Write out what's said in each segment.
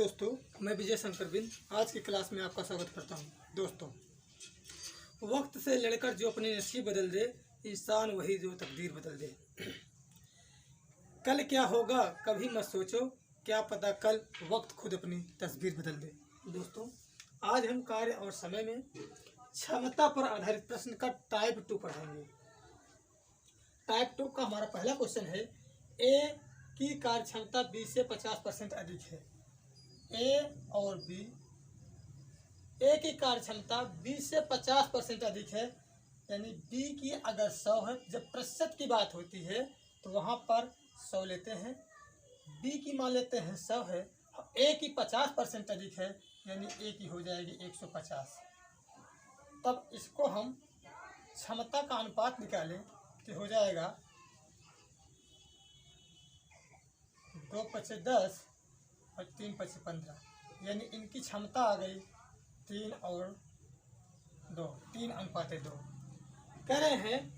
दोस्तों, मैं विजय शंकर बिंद आज की क्लास में आपका स्वागत करता हूं। दोस्तों, वक्त से लड़कर जो अपने नसीब बदल दे, इंसान वही जो तकदीर बदल दे। कल क्या होगा कभी मत सोचो, क्या पता कल वक्त खुद अपनी तस्वीर बदल दे। दोस्तों, आज हम कार्य और समय में क्षमता पर आधारित प्रश्न का टाइप 2 पढ़ेंगे। टाइप 2 का हमारा पहला क्वेश्चन है, ए की कार्य क्षमता 20 से 50% अधिक है। ए और बी, ए की कार्य क्षमता 20 से 50% अधिक है, यानी बी की अगर 100 है, जब प्रतिशत की बात होती है तो वहाँ पर 100 लेते हैं। बी की मान लेते हैं 100 है, ए की 50% अधिक है, यानी ए की हो जाएगी 150। तब इसको हम क्षमता का अनुपात निकालें तो हो जाएगा 2 पचे 10 और 3 पचे 15, यानी इनकी क्षमता आ गई 3 और 2, 3:2। कह रहे हैं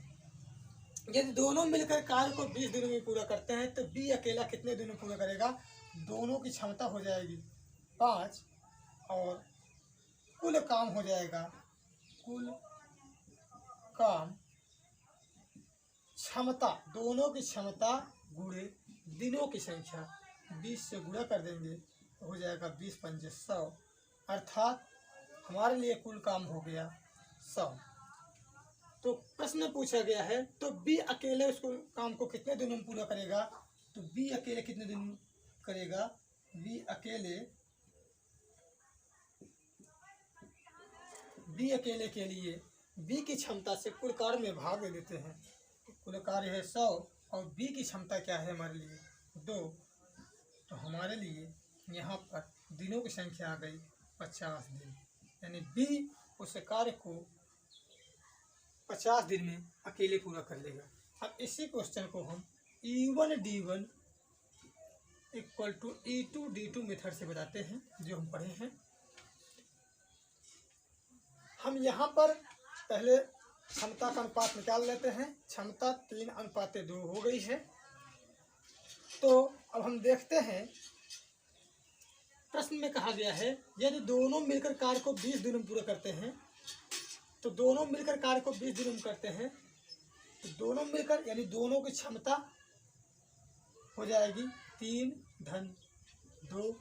यदि दोनों मिलकर कार्य को 20 दिनों में पूरा करते हैं तो बी अकेला कितने दिनों में पूरा करेगा। दोनों की क्षमता हो जाएगी 5 और कुल काम हो जाएगा, कुल काम क्षमता, दोनों की क्षमता गुणे दिनों की संख्या, 20 से गुणा कर देंगे तो हो जाएगा 20 पंजे 100, अर्थात हमारे लिए कुल काम हो गया 100। तो प्रश्न पूछा गया है तो बी अकेले उसको काम को कितने दिनों में पूरा करेगा। तो बी अकेले कितने दिन करेगा, बी अकेले के लिए बी की क्षमता से कुल कार्य में भाग दे देते हैं। कुल कार्य है 100 और बी की क्षमता क्या है हमारे लिए 2, तो हमारे लिए यहाँ पर दिनों की संख्या आ गई 50 दिन, यानी बी उस कार्य को 50 दिन में अकेले पूरा कर लेगा। अब इसी क्वेश्चन को हम E1 D1 equal to E2 D2 method से बताते हैं, जो हम पढ़े हैं। हम यहाँ पर पहले क्षमता का अनुपात निकाल लेते हैं। क्षमता 3:2 हो गई है। तो अब हम देखते हैं, प्रश्न में कहा गया है यदि दोनों मिलकर कार्य को 20 दिनों में पूरा करते हैं, तो दोनों मिलकर कार्य को 20 दिनों में करते हैं तो दोनों मिलकर यानी दोनों की क्षमता हो जाएगी 3 धन 2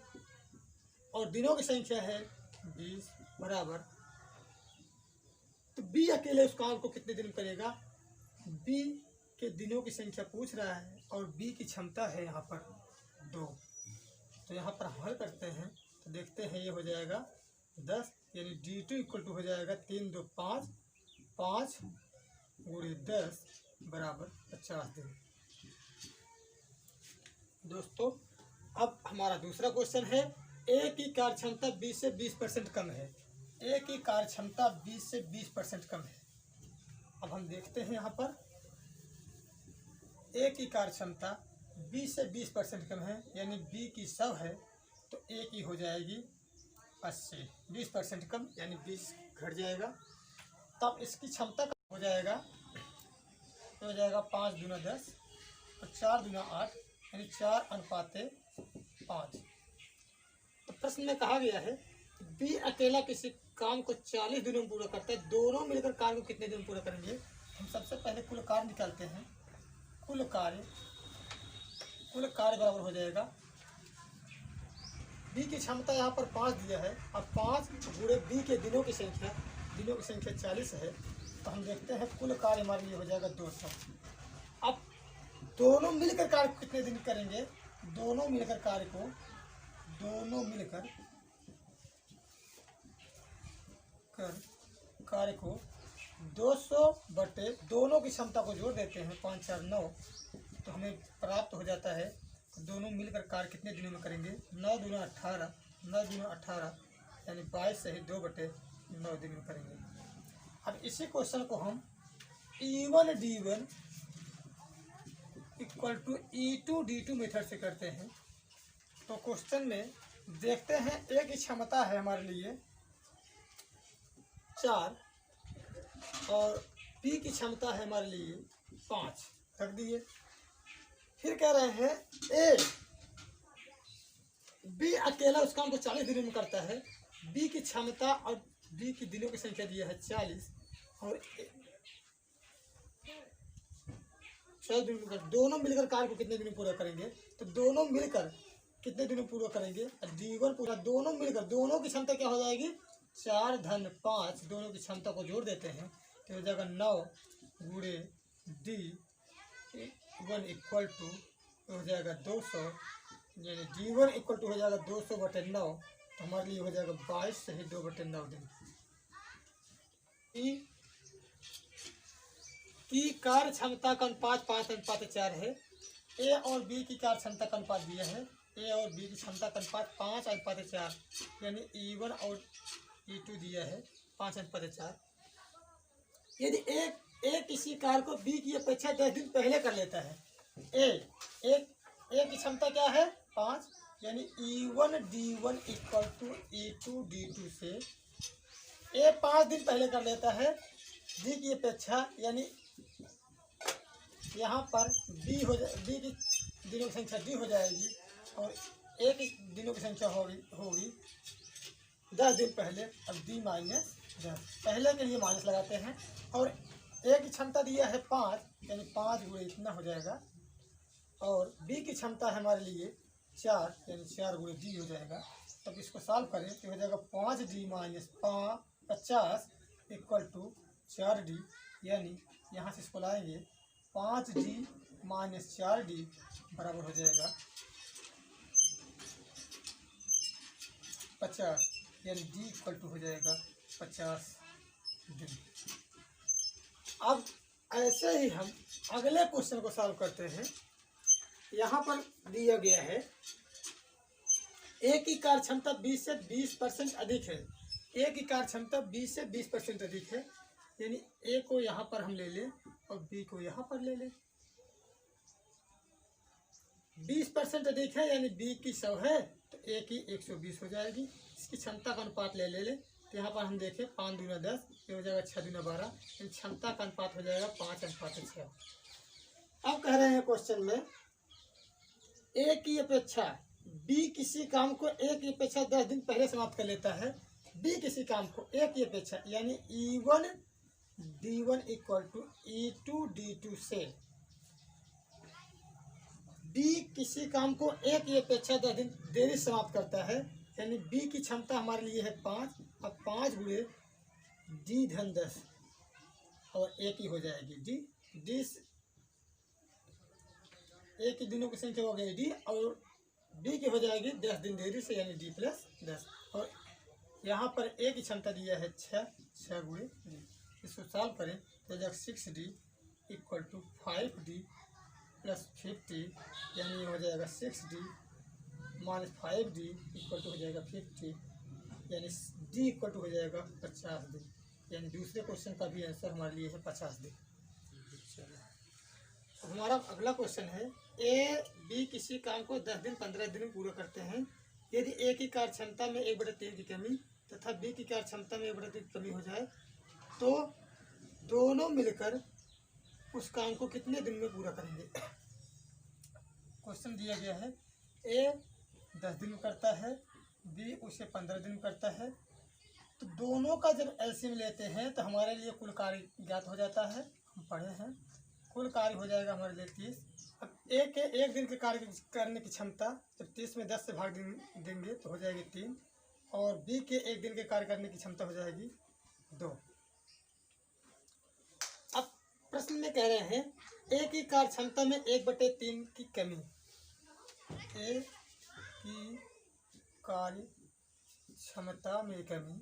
और दिनों की संख्या है 20 बराबर। तो बी अकेले उस काम को कितने दिन करेगा, बी के दिनों की संख्या पूछ रहा है और बी की क्षमता है यहाँ पर 2। तो यहाँ पर हल करते हैं तो देखते हैं ये हो जाएगा 10, यानी D2 इक्वल टू हो जाएगा 3 2 5, 5 गुणे 10 बराबर 50 दिन। दोस्तों, अब हमारा दूसरा क्वेश्चन है, ए की कार्य क्षमता 20 से 20% कम है। ए की कार्य क्षमता 20 से 20% कम है। अब हम देखते हैं यहाँ पर ए की कार्य क्षमता 20 से 20% कम है, यानी बी की 100 है तो ए की हो जाएगी 80, 20% कम यानी 20 घट जाएगा। तब इसकी क्षमता का हो जाएगा तो हो जाएगा 5 दूना 10 और 4 दूना 8, यानी 4:5। तो प्रश्न में कहा गया है बी अकेला किसी काम को 40 दिनों में पूरा करता है, दोनों मिलकर कार्य को कितने दिन में पूरा करेंगे। हम सबसे पहले कुल कार्य निकालते हैं। कुल कार्य बराबर हो जाएगा, बी की क्षमता यहाँ पर 5 दिया है, अब 5 गुणे बी के दिनों की संख्या 40 है, तो हम देखते हैं कुल कार्य हमारे लिए हो जाएगा 200। अब दोनों मिलकर कार्य को कितने दिन करेंगे, दोनों मिलकर कार्य को 200 बटे दोनों की क्षमता को जोड़ देते हैं 5 4 9, तो हमें प्राप्त हो जाता है दोनों मिलकर कार्य कितने दिनों में करेंगे। 9 दूना 18, 9 दूना 18 यानी 22 से 2 बटे 9 दिन में करेंगे। अब इसी क्वेश्चन को हम E1 D1 equal to E2 D2 method से करते हैं। तो क्वेश्चन में देखते हैं ए की क्षमता है हमारे लिए 4 और बी की क्षमता है हमारे लिए 5, रख दिए। फिर कह रहे हैं बी अकेला उस काम को 40 दिनों में करता है। बी की क्षमता और बी की दिनों की संख्या दिया है 40 और 40 दिन में दोनों मिलकर कार्य को कितने दिन में पूरा करेंगे? तो दोनों मिलकर कितने दिन में पूरा करेंगे? D1 पूरा दोनों मिलकर, दोनों की क्षमता क्या हो जाएगी? 4 धन 5, दोनों की क्षमता को जोड़ देते हैं तो हो जाएगा 9 गुणे D1 इक्वल टू हो जाएगा 200, यानी D1 इक्वल टू हो जाएगा 200/9, तो हमारे लिए हो जाएगा 22 सही 2/9 दिन। की कार्य क्षमता का अनुपात 5:4 है। ए और बी की कार्य क्षमता का अनुपात दिया है। ए और बी की क्षमता का अनुपात 5:4, यानी E1 और E2 दिया है 5:4। यदि ए किसी कार्य को बी की अपेक्षा 10 दिन पहले कर लेता है, ए की क्षमता क्या है? 5, यानी E1 D1 equal to E2 D2 से ए 5 दिन पहले कर लेता है बी की अपेक्षा, यानी यहाँ पर बी की दिनों की संख्या डी हो जाएगी और ए की दिनों की संख्या होगी 10 दिन पहले। अब डी -10, पहले के लिए माइनस लगाते हैं और ए की क्षमता दिया है 5, यानी 5 गुणे इतना हो जाएगा और बी की क्षमता है हमारे लिए 4, यानी 4 गुणे डी हो जाएगा। तब इसको सॉल्व करें तो हो जाएगा 5D - 50 इक्वल टू 4D, यानी यहाँ से इसको लाएंगे 5D - 4D बराबर हो जाएगा 50, यानी D इक्वल टू हो जाएगा 50 दिन। अब ऐसे ही हम अगले क्वेश्चन को सॉल्व करते हैं। यहाँ पर दिया गया है ए की कार्य क्षमता 20 से 20% अधिक है। ए की कार्य क्षमता 20 से 20% अधिक है, यानी ए को यहाँ पर हम ले लें और बी को यहाँ पर ले लें। 20% अधिक है, यानी बी की 100 है तो ए की 120 हो जाएगी। इसकी क्षमता का अनुपात ले लें तो यहाँ पर हम देखें 5 दूना 10, ये हो जाएगा 6 दूना 12, इन क्षमता का अनुपात हो जाएगा 5:6। अब कह रहे हैं क्वेश्चन में ए की अपेक्षा बी किसी काम को ए की अपेक्षा 10 दिन पहले समाप्त कर लेता है। बी किसी काम को ए की अपेक्षा, यानी E1 D1 equal to E2 D2 से बी किसी काम को ए की अपेक्षा 10 दिन देरी समाप्त करता है, यानी बी की क्षमता हमारे लिए है 5। अब 5 गुणे D धन 10 और ए की हो जाएगी डी ए की दिनों की संख्या हो गई डी और बी की हो जाएगी 10 दिन देरी से, यानी D + 10। और यहाँ पर ए की क्षमता दिया है 6 गुणे डी। इसको सॉल्व करें तो जब 6D इक्वल टू 5D + 50, यानी हो जाएगा 6D - 5D इक्वल टू हो जाएगा 50, यानी D इक्वल टू हो जाएगा 50 दिन। यानी दूसरे क्वेश्चन का भी आंसर हमारे लिए है 50 दिन। हमारा अगला क्वेश्चन है ए बी किसी काम को 10 दिन 15 दिन में पूरा करते हैं। यदि ए की कार्य क्षमता में 1/3 की कमी तथा बी की कार्य क्षमता में 1/3 की कमी हो जाए तो दोनों मिलकर उस काम को कितने दिन में पूरा करेंगे? क्वेश्चन दिया गया है ए 10 दिन में करता है, बी उसे 15 दिन में करता है, तो दोनों का जब एलसीएम लेते हैं तो हमारे लिए कुल कार्य ज्ञात हो जाता है। हम पढ़े हैं कुल कार्य हो जाएगा हमारे लिए 30। अब ए के 1 दिन के कार्य करने की क्षमता जब 30 में 10 से भाग देंगे तो हो जाएगी 3, और बी के 1 दिन के कार्य करने की क्षमता हो जाएगी 2। अब प्रश्न में कह रहे हैं ए की कार्य क्षमता में 1/3 की कमी। ए की कार्य क्षमता में कमी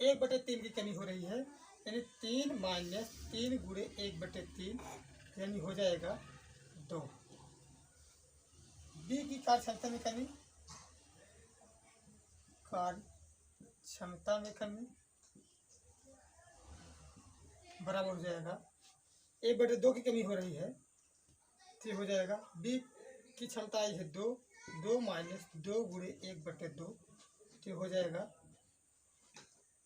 1/3 की कमी हो रही है, यानी 3 - 3 गुणे 1/3, यानी हो जाएगा 2। बी की कार्य क्षमता में कमी, बराबर हो जाएगा 1/2 की कमी हो रही है, तो हो जाएगा बी की क्षमता आई है 2 - 2 गुणे 1/2, तो हो जाएगा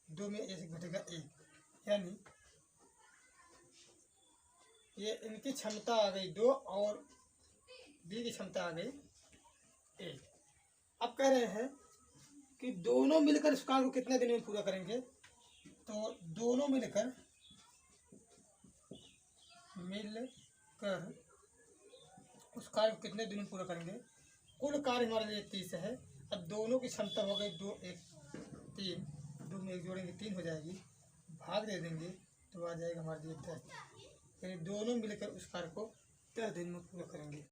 2 में 1 घटेगा 1, यानी ये इनकी क्षमता आ गई 2 और बी की क्षमता आ गई ए। अब कह रहे हैं कि दोनों मिलकर इस कार्य को कितने दिन में पूरा करेंगे। तो दोनों मिलकर उस कार्य को कितने दिन में पूरा करेंगे। कुल कार्य हमारे लिए 30 है। अब दोनों की क्षमता हो गई 2 1 3, 2 में 1 जोड़ेंगे 3 हो जाएगी, भाग दे देंगे तो आ जाएगा हमारे लिए 10। यानी दोनों मिलकर उस कार्य को 10 दिन में पूरा करेंगे।